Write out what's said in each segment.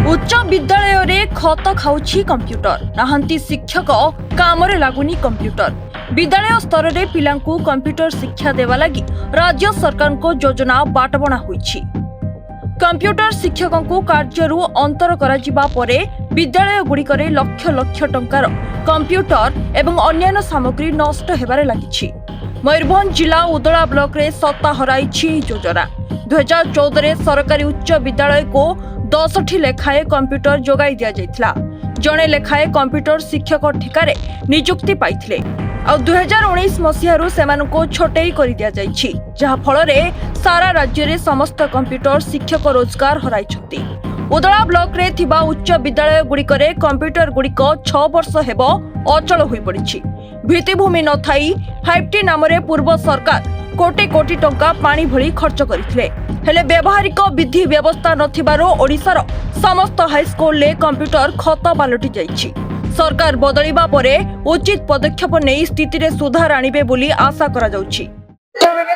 उच्च विद्यालय रे खत खाउछि कंप्यूटर नाहंती शिक्षक कामरे लागुनी कंप्यूटर विद्यालय स्तर रे पिलांकु कंप्यूटर शिक्षा देवा लगी राज्य सरकार को योजना बाटबणा होईछि। कंप्यूटर शिक्षकों को कार्यरू अंतर करा जिबा परे विद्यालय गुड़िकरे लक्ष लक्ष टंकार कंप्यूटर एवं अन्यान्य सामग्री नष्ट हेबारे लागिछि। मयूरभंज जिला उदला ब्लॉक रे सत्ता हराइछि योजना। 2014 रे सरकारी उच्च विद्यालय को 10टी लेखाए कंप्यूटर जोगाई दिया जाइथिला। जणे लेखाए कंप्यूटर शिक्षक ठिकारे नियुक्ति पाइथिले आ 2019 मसिहारू सेमानको छोटेई करि दिया जाइछि, जहा फल रे सारा राज्य रे समस्त कंप्यूटर शिक्षक रोजगार हराइछथि। उदला ब्लॉक रे थिबा उच्च विद्यालय गुड़िकरे कंप्यूटर गुड़िक 6 वर्ष हेबो अचल होई पड़िछि। भित्तिभूमि न थाई 5T नामरे पूर्व सरकार कोटी कोटी टंका पानी भली खर्च करथिले, हेले व्यवहारिक विधि व्यवस्था नथिबारो ओडिसार समस्त हाईस्कूल ले कंप्यूटर खत पालटि जाइछि। सरकार बदलिबा परे उचित पदक्षेप नै स्थिति रे सुधार आनिबे बोली आशा करा जाउछि।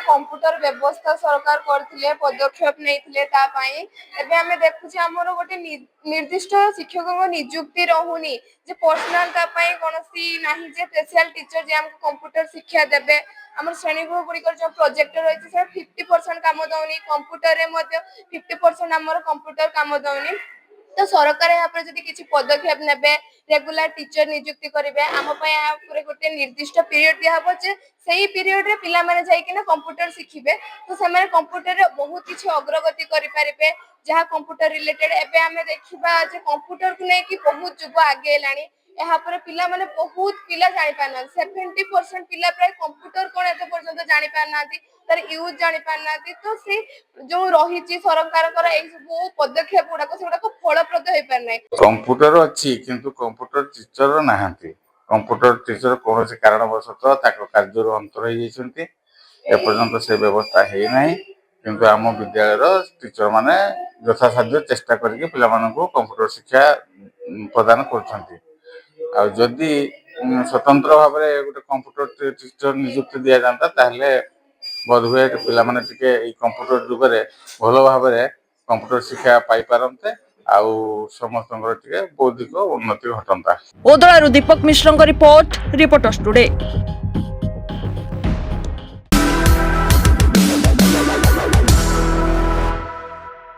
कंप्यूटर व्यवस्था सरकार करथिले पदक्षेप नैथिले ता पई एबे हमें देखुछि हमरो गोटे निर्दिष्ट शिक्षकक नियुक्ति रहुनी जे पर्सनल ता पई कोनोसी नाही जे स्पेशल टीचर जे हमको कंप्यूटर शिक्षा देबे। हमर श्रेणी गृह गुड़िकर जो प्रोजेक्टर रही है 50% काम दौनी कंप्यूटर रे मध्य 50% हमर कंप्यूटर काम दौनी। तो सरकार यहाँ पर जदि किसी पदक्षेप नेबे रेगुलर टीचर नियुक्ति करेंगे आम गोटे निर्दिष्ट पीरियड दिहब जे सही पीरियड रे पिला माने जाई कि ना कंप्यूटर शिखिबे तो से कंप्यूटर रे बहुत किसी अग्रगति करि पारिबे जहाँ कंप्यूटर रिलेटेड। एबे हमें देखिबा जे कंप्यूटर को लेकिन बहुत युग आगे लानी यहाँ पर पिला माने बहुत पिला जानि पाना 70% पिला प्राय कंप्यूटर कोन एते पर्यंत जानि पाना तार यूज जानि पाना। तो से जो रही सरकार एई सब पदक्षेप गुड़ाक से फलप्रद हो पार ना। कंप्यूटर अच्छी किंतु कंप्यूटर टीचर नाहांती। कंप्यूटर टीचर कौन से कारणवशतः कार्य अंतर एपर्यंत से व्यवस्था है ना, किंतु आम विद्यालय टीचर माने यथासाध्य चेष्टा करके पिला मानकु कंप्यूटर शिक्षा प्रदान करछंती। स्वतंत्र भाव में गोटे कंप्यूटर टीचर नियुक्ति दि जाता ताहले बोधहुए पिला माने टिके कंप्यूटर जुग में भल भाव में कंप्यूटर शिक्षा पाई पारंते आउ समस्त टिके बौद्धिक उन्नति घटंता। ओदलारू दीपक मिश्रଙ୍କ रिपोर्ट रिपोर्टर्स टुडे।